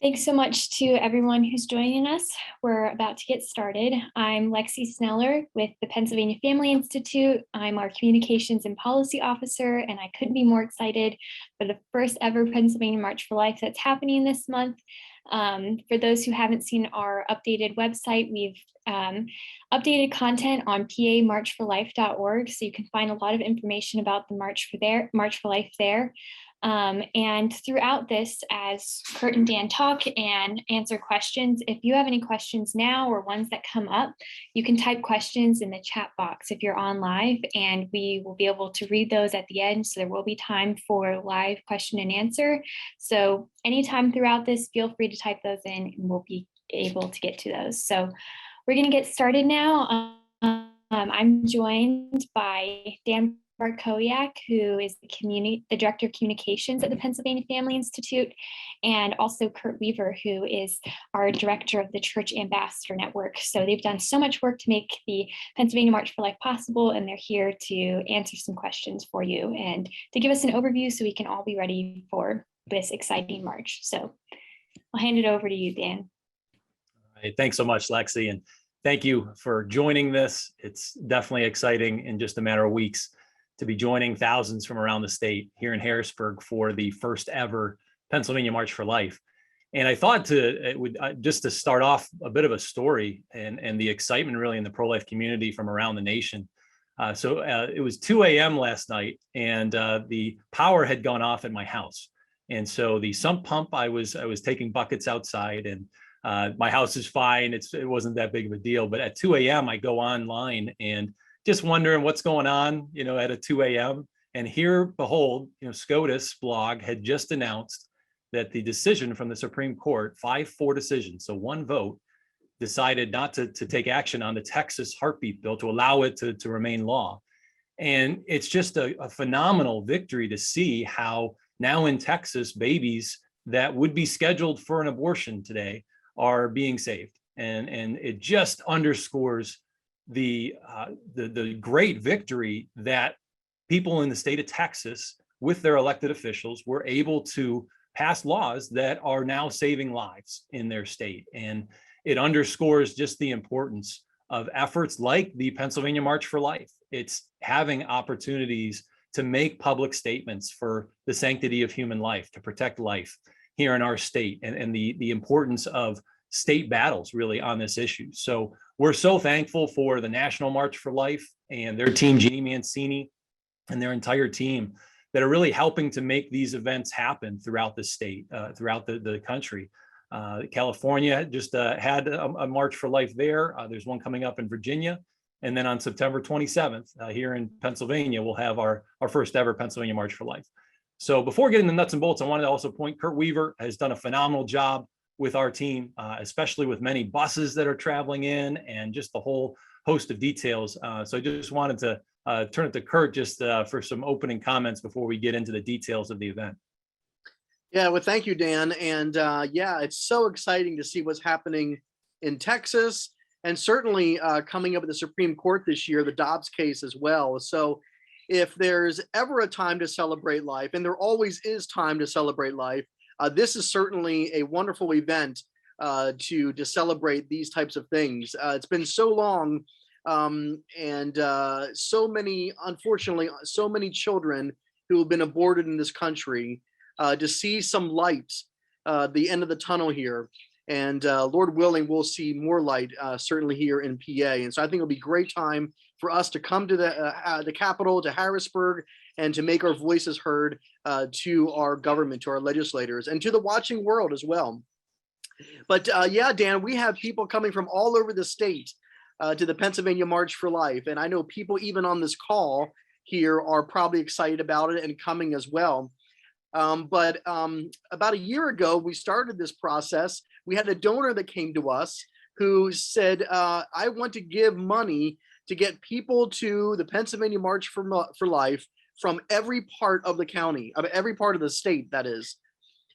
Thanks so much to everyone who's joining us. We're about to get started. I'm Lexi Sneller with the Pennsylvania Family Institute. I'm our Communications and Policy Officer, and I couldn't be more excited for the first ever Pennsylvania March for Life that's happening this month. For those who haven't seen our updated website, we've updated content on pamarchforlife.org, so you can find a lot of information about the March for Life there. And throughout this, as Kurt and Dan talk and answer questions, if you have any questions now or ones that come up, you can type questions in the chat box if you're on live, and we will be able to read those at the end. So there will be time for live question and answer. So anytime throughout this, feel free to type those in and we'll be able to get to those. So we're going to get started now. I'm joined by Dan Barkowiak, who is the Director of Communications at the Pennsylvania Family Institute, and also Kurt Weaver, who is our Director of the Church Ambassador Network. So they've done so much work to make the Pennsylvania March for Life possible, and they're here to answer some questions for you and to give us an overview so we can all be ready for this exciting march. So I'll hand it over to you, Dan. All right, thanks so much, Lexi, and thank you for joining this. It's definitely exciting in just a matter of weeks to be joining thousands from around the state here in Harrisburg for the first ever Pennsylvania March for Life. And I thought just to start off a bit of a story and the excitement really in the pro-life community from around the nation. It was 2 a.m. last night, and the power had gone off at my house. And so the sump pump, I was taking buckets outside, and my house is fine. It wasn't that big of a deal. But at 2 a.m. I go online and just wondering what's going on, at a 2 a.m. And here, behold, SCOTUS blog had just announced that the decision from the Supreme Court, 5-4 decision, so one vote, decided not to take action on the Texas heartbeat bill to allow it to remain law. And it's just a phenomenal victory to see how now in Texas, babies that would be scheduled for an abortion today are being saved. And it just underscores the great victory that people in the state of Texas with their elected officials were able to pass laws that are now saving lives in their state. And it underscores just the importance of efforts like the Pennsylvania March for Life. It's having opportunities to make public statements for the sanctity of human life, to protect life here in our state, and the importance of state battles really on this issue. So we're so thankful for the National March for Life and their team, Jeannie Mancini and their entire team, that are really helping to make these events happen throughout the state, throughout the country. California just had a March for Life there. There's one coming up in Virginia. And then on September 27th, here in Pennsylvania, we'll have our first ever Pennsylvania March for Life. So before getting the nuts and bolts, I wanted to also point, Kurt Weaver has done a phenomenal job with our team, especially with many buses that are traveling in and just the whole host of details. So I just wanted to turn it to Kurt just for some opening comments before we get into the details of the event. Yeah, well, thank you, Dan. And yeah, it's so exciting to see what's happening in Texas, and certainly coming up with the Supreme Court this year, the Dobbs case as well. So if there's ever a time to celebrate life, and there always is time to celebrate life, this is certainly a wonderful event to celebrate these types of things. It's been so long, and so many, unfortunately, so many children who have been aborted in this country, to see some light, the end of the tunnel here. And Lord willing, we'll see more light, certainly here in PA. And so I think it'll be a great time for us to come to the Capitol, to Harrisburg, and to make our voices heard to our government, to our legislators, and to the watching world as well. But yeah, Dan, we have people coming from all over the state to the Pennsylvania March for Life. And I know people even on this call here are probably excited about it and coming as well. But about a year ago, we started this process. We had a donor that came to us who said, I want to give money to get people to the Pennsylvania March for Life from every part of the county, of every part of the state, that is.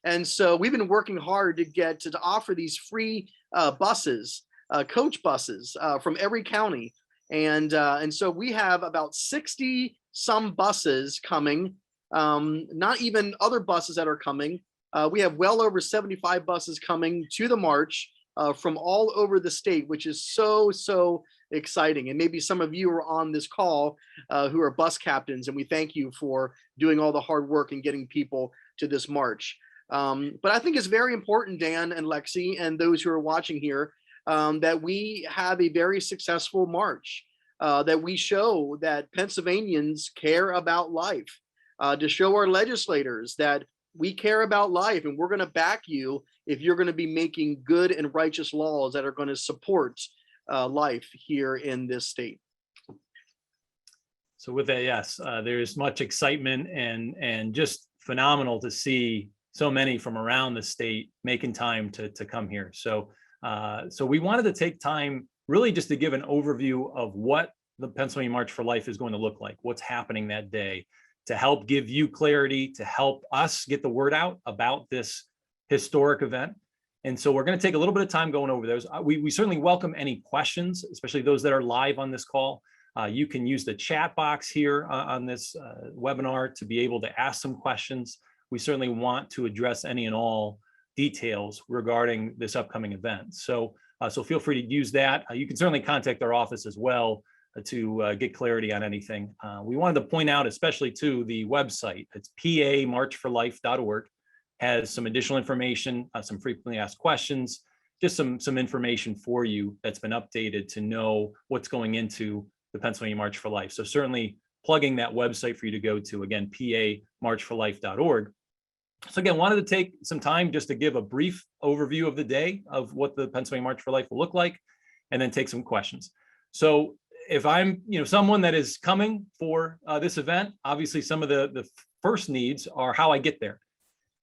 And so we've been working hard to get to offer these free buses, coach buses from every county. And so we have about 60 some buses coming, not even other buses that are coming. We have well over 75 buses coming to the march from all over the state, which is so exciting. And maybe some of you are on this call who are bus captains, and we thank you for doing all the hard work and getting people to this march. But I think it's very important, Dan and Lexi, and those who are watching here, that we have a very successful march, that we show that Pennsylvanians care about life, to show our legislators that we care about life, and we're going to back you if you're going to be making good and righteous laws that are going to support life here in this state. So with that, yes, there's much excitement and just phenomenal to see so many from around the state making time to come here. So we wanted to take time really just to give an overview of what the Pennsylvania March for Life is going to look like, what's happening that day, to help give you clarity, to help us get the word out about this historic event. And so we're going to take a little bit of time going over those. We certainly welcome any questions, especially those that are live on this call. You can use the chat box here on this webinar to be able to ask some questions. We certainly want to address any and all details regarding this upcoming event. So feel free to use that. You can certainly contact our office as well to get clarity on anything. We wanted to point out, especially to the website, it's pamarchforlife.org, has some additional information, some frequently asked questions, just some information for you that's been updated to know what's going into the Pennsylvania March for Life. So certainly plugging that website for you to go to, again, pamarchforlife.org. So again, wanted to take some time just to give a brief overview of the day of what the Pennsylvania March for Life will look like, and then take some questions. So if I'm someone that is coming for this event, obviously some of the first needs are how I get there.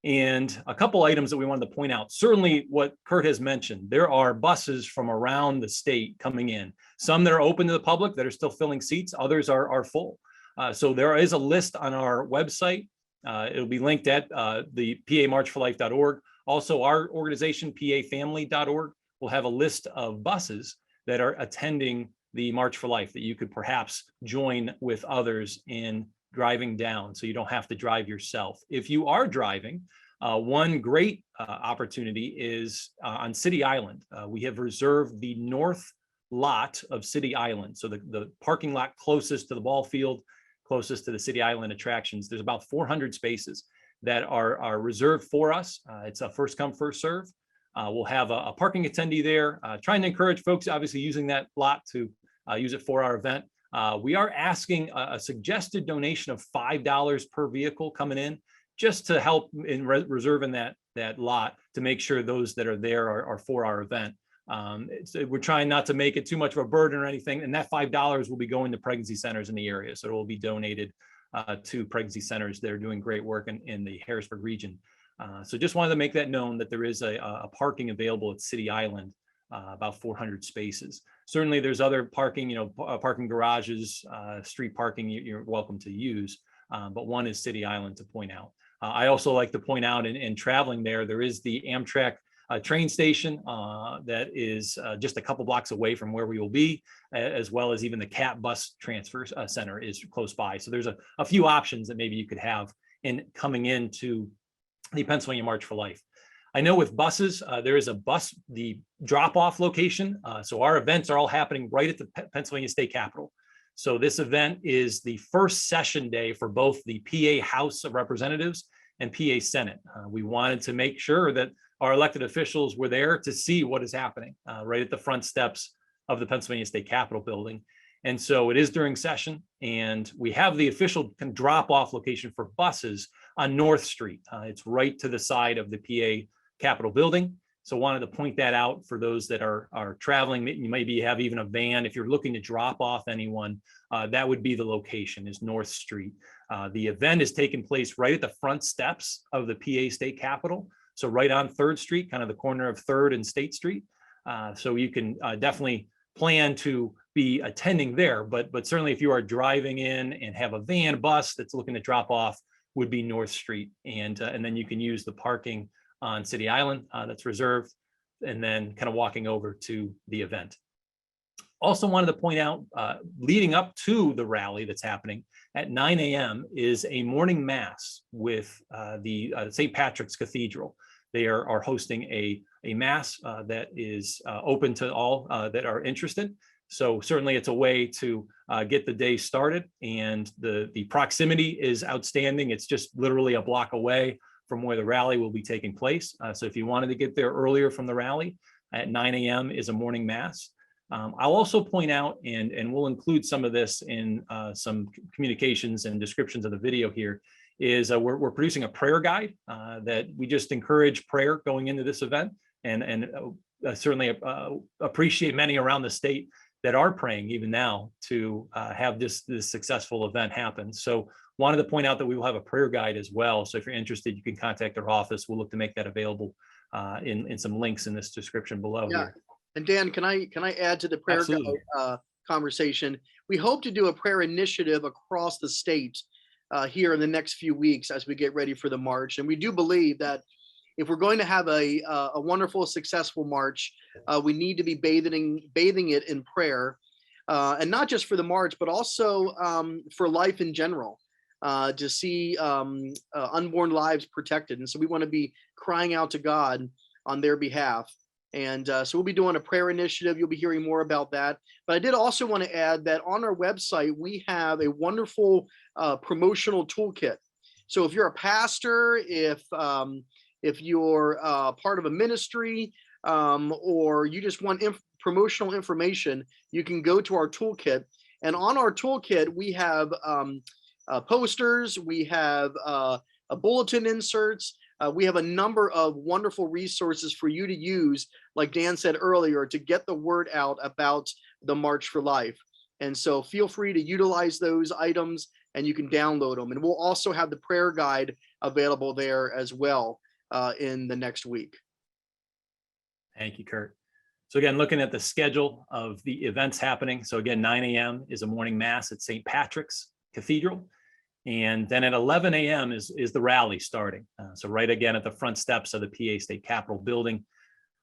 And a couple items that we wanted to point out. Certainly what Kurt has mentioned, there are buses from around the state coming in. Some that are open to the public that are still filling seats, others are full. So there is a list on our website. It'll be linked at the pamarchforlife.org. Also, our organization, pafamily.org, will have a list of buses that are attending the March for Life that you could perhaps join with others in driving down, so you don't have to drive yourself. If you are driving, one great opportunity is on City Island. We have reserved the north lot of City Island, so the parking lot closest to the ball field, closest to the City Island attractions. There's about 400 spaces that are reserved for us. It's a first come, first serve. We'll have a parking attendee there, trying to encourage folks obviously using that lot to use it for our event. We are asking a suggested donation of $5 per vehicle coming in, just to help in reserving that lot, to make sure those that are there are for our event. We're trying not to make it too much of a burden or anything, and that $5 will be going to pregnancy centers in the area. So it will be donated to pregnancy centers that are doing great work in the Harrisburg region. So just wanted to make that known, that there is a parking available at City Island, about 400 spaces. Certainly there's other parking, parking garages, street parking you're welcome to use, but one is City Island to point out. I also like to point out in traveling there is the Amtrak train station that is just a couple blocks away from where we will be, as well as even the CAT bus transfer center is close by. So there's a few options that maybe you could have in coming into the Pennsylvania March for Life. I know with buses, there is the drop-off location. So our events are all happening right at the Pennsylvania State Capitol. So this event is the first session day for both the PA House of Representatives and PA Senate. We wanted to make sure that our elected officials were there to see what is happening right at the front steps of the Pennsylvania State Capitol building. And so it is during session, and we have the official drop-off location for buses on North Street. It's right to the side of the PA Capitol building. So wanted to point that out for those that are traveling. You maybe have even a van. If you're looking to drop off anyone, that would be the location, is North Street. The event is taking place right at the front steps of the PA State Capitol. So right on 3rd Street, kind of the corner of 3rd and State Street. So you can definitely plan to be attending there, but certainly if you are driving in and have a van, bus that's looking to drop off, would be North Street. And then you can use the parking on City Island that's reserved, and then kind of walking over to the event. Also wanted to point out, leading up to the rally that's happening at 9 a.m. is a morning mass with the St. Patrick's Cathedral. They are hosting a mass that is open to all that are interested. So certainly it's a way to get the day started, and the proximity is outstanding. It's just literally a block away from where the rally will be taking place. So if you wanted to get there earlier from the rally, at 9 a.m. is a morning mass. I'll also point out, and we'll include some of this in some communications and descriptions of the video here, is we're producing a prayer guide that we just encourage prayer going into this event, and certainly appreciate many around the state that are praying even now to have this successful event happen. So wanted to point out that we will have a prayer guide as well. So if you're interested, you can contact our office. We'll look to make that available in some links in this description below here. And Dan, can I add to the prayer guide conversation? We hope to do a prayer initiative across the state here in the next few weeks as we get ready for the march. And we do believe that if we're going to have a wonderful, successful march, we need to be bathing it in prayer, and not just for the march, but also for life in general, to see unborn lives protected. And so we want to be crying out to God on their behalf. And so we'll be doing a prayer initiative. You'll be hearing more about that. But I did also want to add that on our website, we have a wonderful promotional toolkit. So if you're a pastor, if you're part of a ministry, or you just want promotional information, you can go to our toolkit. And on our toolkit, we have posters, we have bulletin inserts, we have a number of wonderful resources for you to use, like Dan said earlier, to get the word out about the March for Life. And so feel free to utilize those items, and you can download them. And we'll also have the prayer guide available there as well in the next week. Thank you, Kurt. So again, looking at the schedule of the events happening. So again, 9 a.m. is a morning mass at St. Patrick's Cathedral. And then at 11 a.m. is the rally starting. So right again at the front steps of the PA State Capitol building.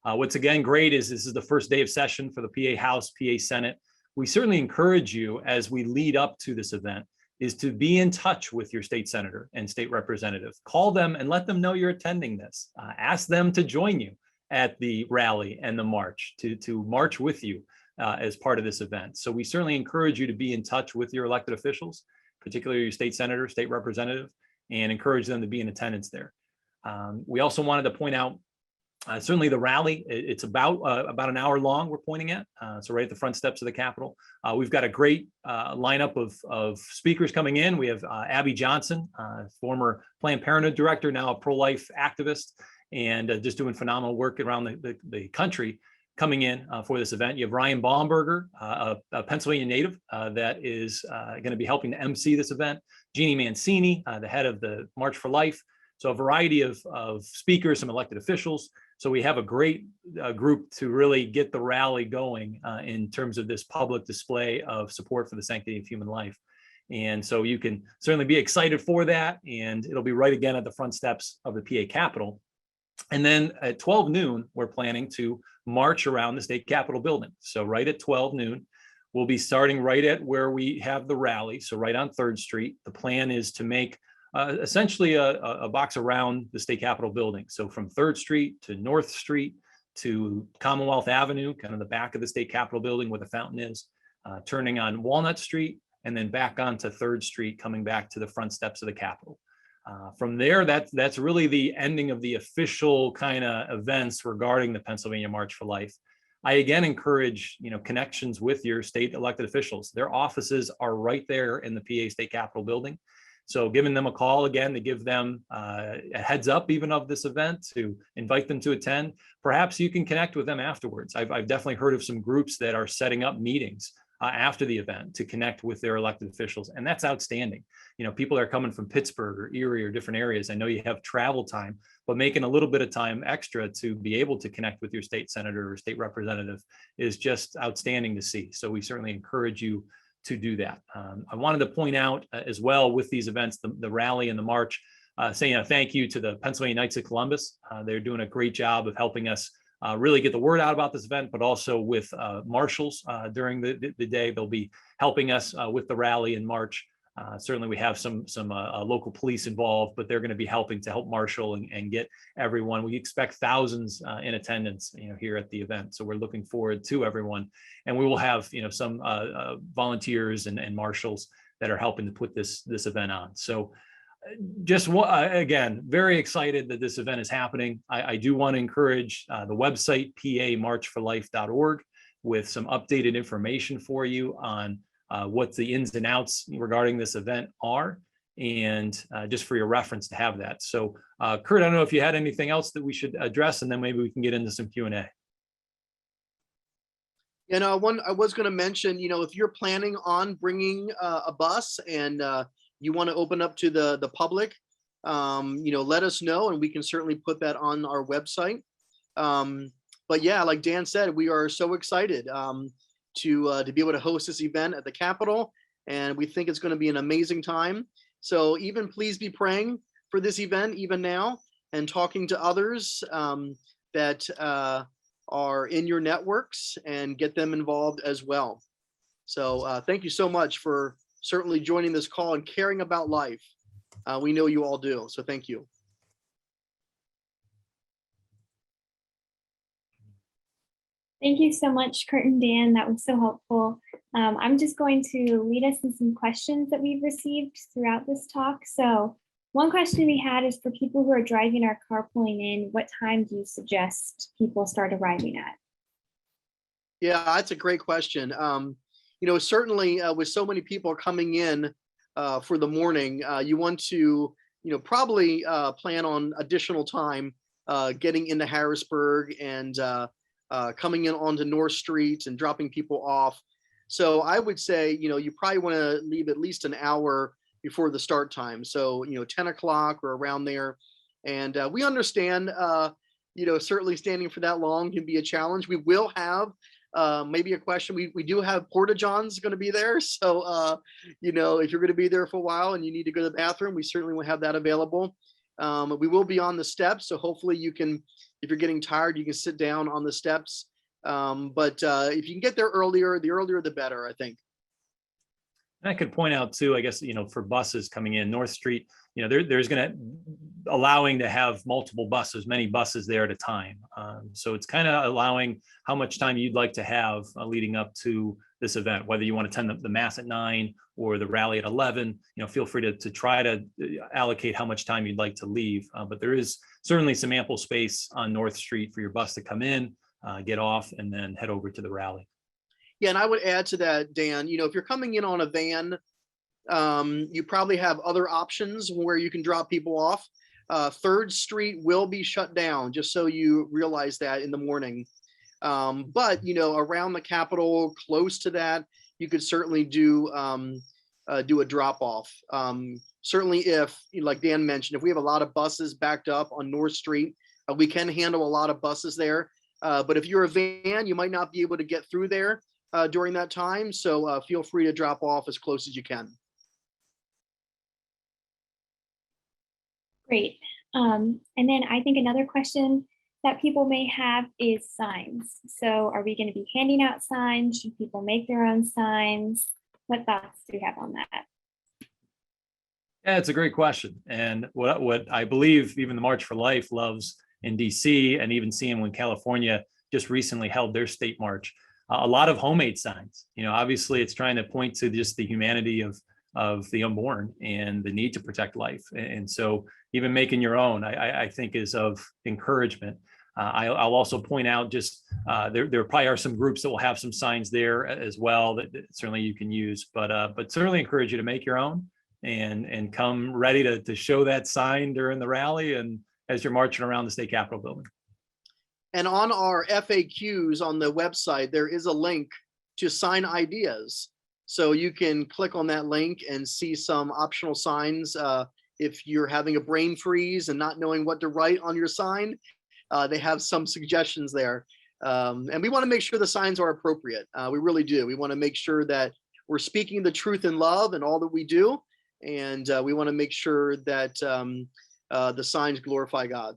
What's again great is this is the first day of session for the PA House, PA Senate. We certainly encourage you, as we lead up to this event, is to be in touch with your state senator and state representative. Call them and let them know you're attending this. Ask them to join you at the rally and the march, to march with you as part of this event. So we certainly encourage you to be in touch with your elected officials, particularly your state senator, state representative, and encourage them to be in attendance there. We also wanted to point out, certainly the rally, it's about an hour long we're pointing at, so right at the front steps of the Capitol. We've got a great lineup of speakers coming in. We have Abby Johnson, former Planned Parenthood director, now a pro-life activist, and just doing phenomenal work around the country, coming in for this event. You have Ryan Baumberger, a Pennsylvania native that is going to be helping to MC this event. Jeannie Mancini, the head of the March for Life. So a variety of speakers, some elected officials. So we have a great group to really get the rally going in terms of this public display of support for the sanctity of human life. And so you can certainly be excited for that. And it'll be right again at the front steps of the PA Capitol. And then at 12 noon, we're planning to march around the state Capitol building. So right at 12 noon, we'll be starting right at where we have the rally. So right on 3rd Street. The plan is to make essentially a box around the state Capitol building. So from 3rd Street to North Street to Commonwealth Avenue, kind of the back of the state Capitol building where the fountain is, turning on Walnut Street, and then back onto 3rd Street, coming back to the front steps of the Capitol. From there, that's really the ending of the official kind of events regarding the Pennsylvania March for Life. I again encourage, connections with your state elected officials. Their offices are right there in the PA State Capitol building. So giving them a call again to give them a heads up even of this event, to invite them to attend. Perhaps you can connect with them afterwards. I've definitely heard of some groups that are setting up meetings after the event to connect with their elected officials. And that's outstanding. People are coming from Pittsburgh or Erie or different areas. I know you have travel time, but making a little bit of time extra to be able to connect with your state senator or state representative is just outstanding to see. So we certainly encourage you to do that. I wanted to point out as well with these events, the rally and the march, saying a thank you to the Pennsylvania Knights of Columbus. They're doing a great job of helping us really get the word out about this event, but also with marshals during the day. They'll be helping us with the rally in March. Certainly we have some local police involved, but they're going to be helping to help marshal and get everyone. We expect thousands in attendance, here at the event. So we're looking forward to everyone, and we will have, some volunteers and marshals that are helping to put this event on. So just again, very excited that this event is happening. I do want to encourage the website pamarchforlife.org with some updated information for you on what the ins and outs regarding this event are, and just for your reference to have that. So Kurt, I don't know if you had anything else that we should address, and then maybe we can get into some Q&A. I was going to mention, if you're planning on bringing a bus and you want to open up to the public, let us know, and we can certainly put that on our website. But yeah, like Dan said, we are so excited to be able to host this event at the Capitol, and we think it's going to be an amazing time. So even please be praying for this event even now, and talking to others that are in your networks, and get them involved as well. So thank you so much for certainly joining this call and caring about life. We know you all do, so thank you. Thank you so much, Kurt and Dan. That was so helpful. I'm just going to lead us in some questions that we've received throughout this talk. So one question we had is for people who are driving our car pulling in, what time do you suggest people start arriving at? Yeah, that's a great question. Certainly with so many people coming in for the morning, you want to, probably plan on additional time getting into Harrisburg and coming in onto North Street and dropping people off. So I would say, you probably want to leave at least an hour before the start time. So, 10 o'clock or around there. And we understand, certainly standing for that long can be a challenge. We will have maybe a question. We do have porta-johns going to be there. So, if you're going to be there for a while and you need to go to the bathroom, we certainly will have that available. We will be on the steps. So hopefully you can, if you're getting tired, you can sit down on the steps. But if you can get there earlier, the earlier the better, I think. And I could point out too, I guess, for buses coming in North Street, there's going to allowing to have multiple buses, many buses there at a time. So it's kind of allowing how much time you'd like to have leading up to this event, whether you want to attend the mass at 9 or the rally at 11, feel free to try to allocate how much time you'd like to leave. But there is certainly some ample space on North Street for your bus to come in, get off, and then head over to the rally. Yeah, and I would add to that, Dan, if you're coming in on a van, you probably have other options where you can drop people off. 3rd Street will be shut down, just so you realize that in the morning. But, around the Capitol, close to that, you could certainly do a drop off. Certainly if, like Dan mentioned, if we have a lot of buses backed up on North Street, we can handle a lot of buses there. But if you're a van, you might not be able to get through there during that time. So feel free to drop off as close as you can. Great. And then I think another question that people may have is signs. So are we going to be handing out signs? Should people make their own signs? What thoughts do you have on that? Yeah, it's a great question. And what I believe even the March for Life loves in DC, and even seeing when California just recently held their state march, a lot of homemade signs. Obviously it's trying to point to just the humanity of the unborn and the need to protect life. And so even making your own, I think is of encouragement. I'll also point out just there probably are some groups that will have some signs there as well that certainly you can use, but certainly encourage you to make your own and come ready to show that sign during the rally and as you're marching around the state capitol building. And on our FAQs on the website, there is a link to sign ideas. So you can click on that link and see some optional signs. If you're having a brain freeze and not knowing what to write on your sign, they have some suggestions there. And we want to make sure the signs are appropriate. We really do. We want to make sure that we're speaking the truth in love in all that we do. And we want to make sure that the signs glorify God.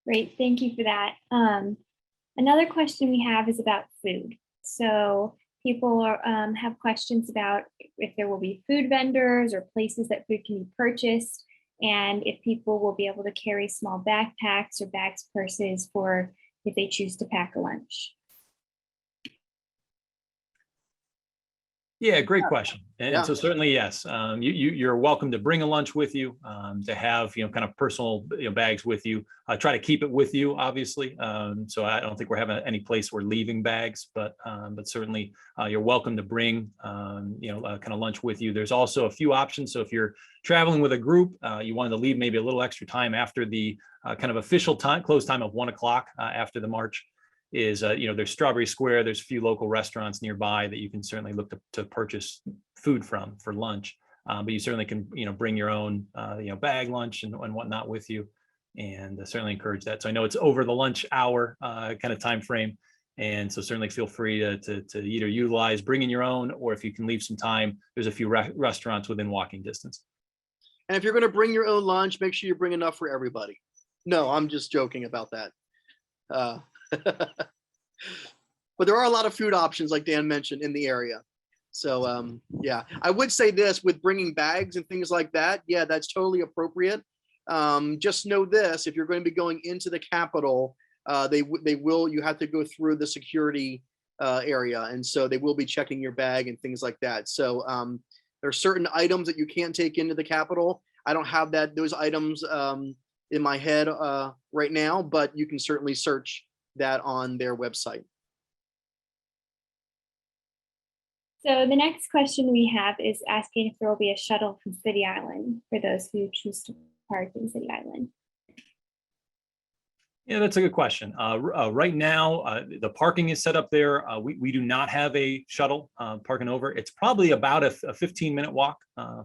Great, thank you for that. Another question we have is about food. So people have questions about if there will be food vendors or places that food can be purchased, and if people will be able to carry small backpacks or bags, purses for if they choose to pack a lunch. Yeah, great question. And Yeah. so certainly, yes, you're welcome to bring a lunch with you, to have, kind of personal, bags with you. Try to keep it with you, obviously. So I don't think we're having any place we're leaving bags, but certainly you're welcome to bring, kind of lunch with you. There's also a few options. So if you're traveling with a group, you wanted to leave maybe a little extra time after the kind of official time, close time of 1 o'clock after the march. There's Strawberry Square. There's a few local restaurants nearby that you can certainly look to purchase food from for lunch. But you certainly can, bring your own, bag lunch and whatnot with you, and certainly encourage that. So I know it's over the lunch hour kind of time frame, and so certainly feel free to either utilize bringing your own, or if you can leave some time, there's a few restaurants within walking distance. And if you're going to bring your own lunch, make sure you bring enough for everybody. No, I'm just joking about that. But there are a lot of food options, like Dan mentioned, in the area. So yeah, I would say this with bringing bags and things like that. Yeah, that's totally appropriate. Just know this: if you're going to be going into the Capitol, you have to go through the security area, and so they will be checking your bag and things like that. So there are certain items that you can't take into the Capitol. I don't have those items in my head right now, but you can certainly search that on their website. So the next question we have is asking if there will be a shuttle from City Island for those who choose to park in City Island. Yeah, that's a good question. Right now, the parking is set up there. We do not have a shuttle parking over. It's probably about a 15-minute walk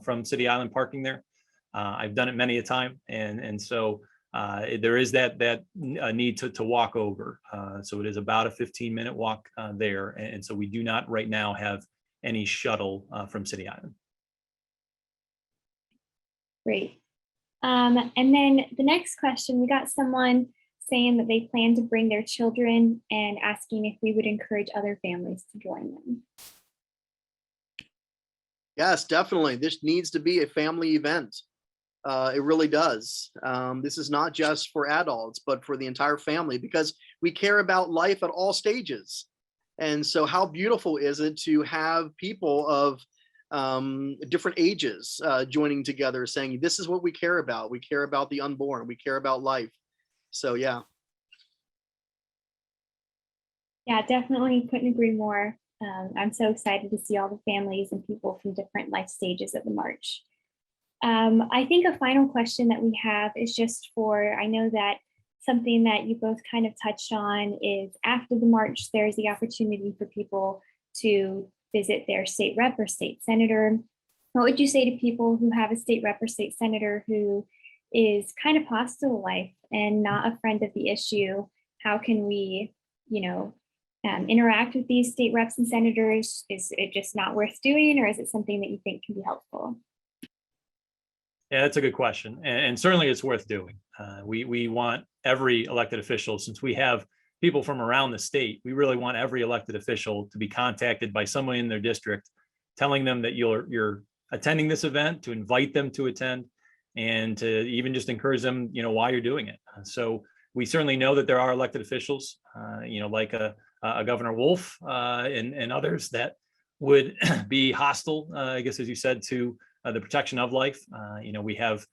from City Island parking there. I've done it many a time, and so there is that need to walk over. So it is about a 15-minute walk there, and so we do not right now have any shuttle from City Island. Great. And then the next question, we got someone saying that they plan to bring their children and asking if we would encourage other families to join them. Yes, definitely. This needs to be a family event. It really does. This is not just for adults, but for the entire family, because we care about life at all stages. And so how beautiful is it to have people of different ages joining together saying, this is what we care about. We care about the unborn. We care about life. So, yeah. Yeah, definitely couldn't agree more. I'm so excited to see all the families and people from different life stages at the march. I think a final question that we have is just I know that something that you both kind of touched on is after the march, there's the opportunity for people to visit their state rep or state senator. What would you say to people who have a state rep or state senator who is kind of hostile to life and not a friend of the issue? How can we, interact with these state reps and senators? Is it just not worth doing, or is it something that you think can be helpful? Yeah, that's a good question. And certainly it's worth doing. We want every elected official, since we have people from around the state, we really want every elected official to be contacted by someone in their district, telling them that you're attending this event, to invite them to attend, and to even just encourage them, why you're doing it. So we certainly know that there are elected officials, like a Governor Wolf and others that would be hostile, I guess, as you said, to the protection of life. We have,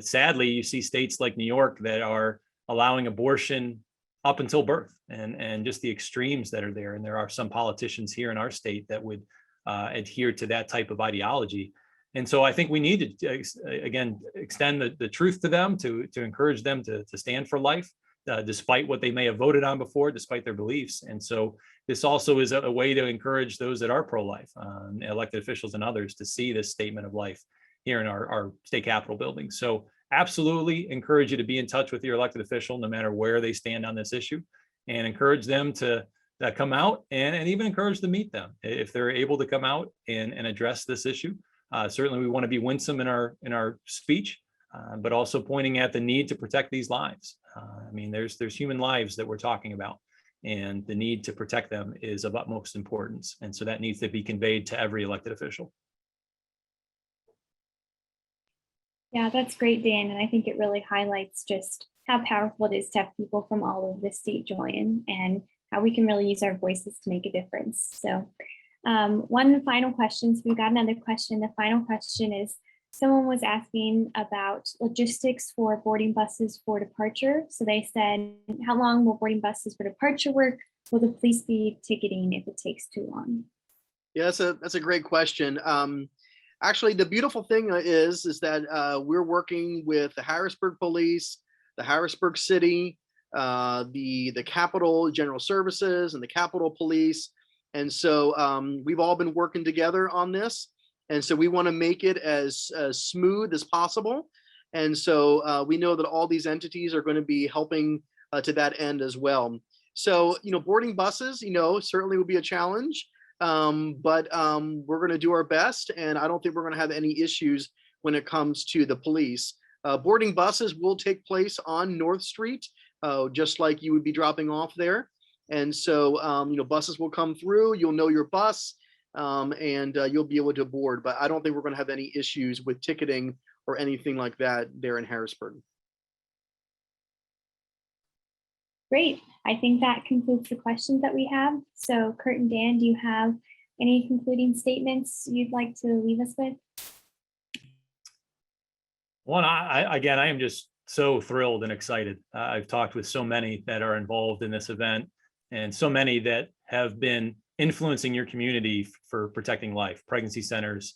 sadly, you see states like New York that are allowing abortion up until birth, and just the extremes that are there. And there are some politicians here in our state that would adhere to that type of ideology. And so I think we need to, again, extend the truth to them, to encourage them to stand for life, despite what they may have voted on before, despite their beliefs. And so this also is a way to encourage those that are pro-life, elected officials and others, to see this statement of life here in our state capitol building. So absolutely encourage you to be in touch with your elected official, no matter where they stand on this issue, and encourage them to come out, and even encourage to meet them if they're able to come out and address this issue. Certainly we want to be winsome in our speech, but also pointing at the need to protect these lives. I mean, there's human lives that we're talking about, and the need to protect them is of utmost importance. And so that needs to be conveyed to every elected official. Yeah, that's great, Dan. And I think it really highlights just how powerful it is to have people from all over the state join and how we can really use our voices to make a difference. So one final question. So we've got another question. The final question is, someone was asking about logistics for boarding buses for departure. So they said, how long will boarding buses for departure work? Will the police be ticketing if it takes too long? Yeah, that's a great question. Actually, the beautiful thing is that we're working with the Harrisburg Police, the Harrisburg City, the Capitol General Services, and the Capitol Police. And so we've all been working together on this. And so we want to make it as smooth as possible. And so we know that all these entities are going to be helping to that end as well. So, boarding buses, certainly will be a challenge. But we're going to do our best, and I don't think we're going to have any issues when it comes to the police. Boarding buses will take place on North Street, just like you would be dropping off there. And so, buses will come through, you'll know your bus, and you'll be able to board, but I don't think we're going to have any issues with ticketing or anything like that there in Harrisburg. Great. I think that concludes the questions that we have. So Kurt and Dan, do you have any concluding statements you'd like to leave us with? One, I am just so thrilled and excited. I've talked with so many that are involved in this event, and so many that have been influencing your community for protecting life, pregnancy centers,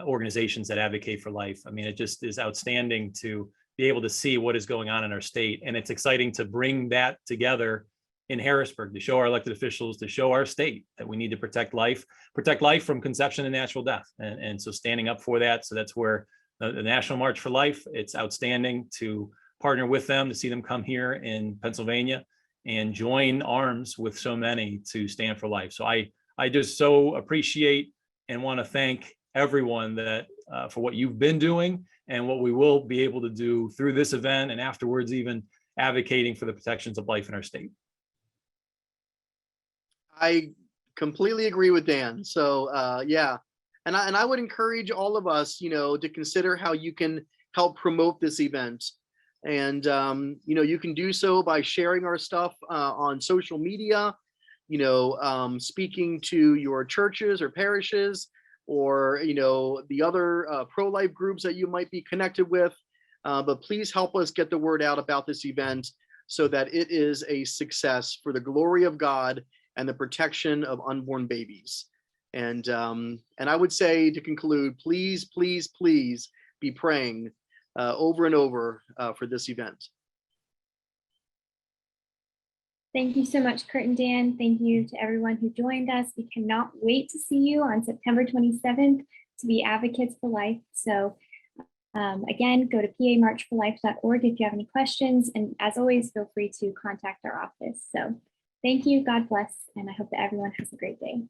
organizations that advocate for life. I mean, it just is outstanding to be able to see what is going on in our state. And it's exciting to bring that together in Harrisburg, to show our elected officials, to show our state that we need to protect life from conception to natural death. And so standing up for that. So that's where the National March for Life, it's outstanding to partner with them, to see them come here in Pennsylvania and join arms with so many to stand for life. So I just so appreciate and want to thank everyone that for what you've been doing and what we will be able to do through this event and afterwards, even advocating for the protections of life in our state. I completely agree with Dan. So yeah, and I would encourage all of us, to consider how you can help promote this event. And you can do so by sharing our stuff on social media, speaking to your churches or parishes, or the other pro-life groups that you might be connected with. But please help us get the word out about this event so that it is a success for the glory of God and the protection of unborn babies. And I would say, to conclude, please, please, please be praying over and over for this event. Thank you so much, Kurt and Dan. Thank you to everyone who joined us. We cannot wait to see you on September 27th to be advocates for life. So again, go to pamarchforlife.org if you have any questions. And as always, feel free to contact our office. So thank you, God bless, and I hope that everyone has a great day.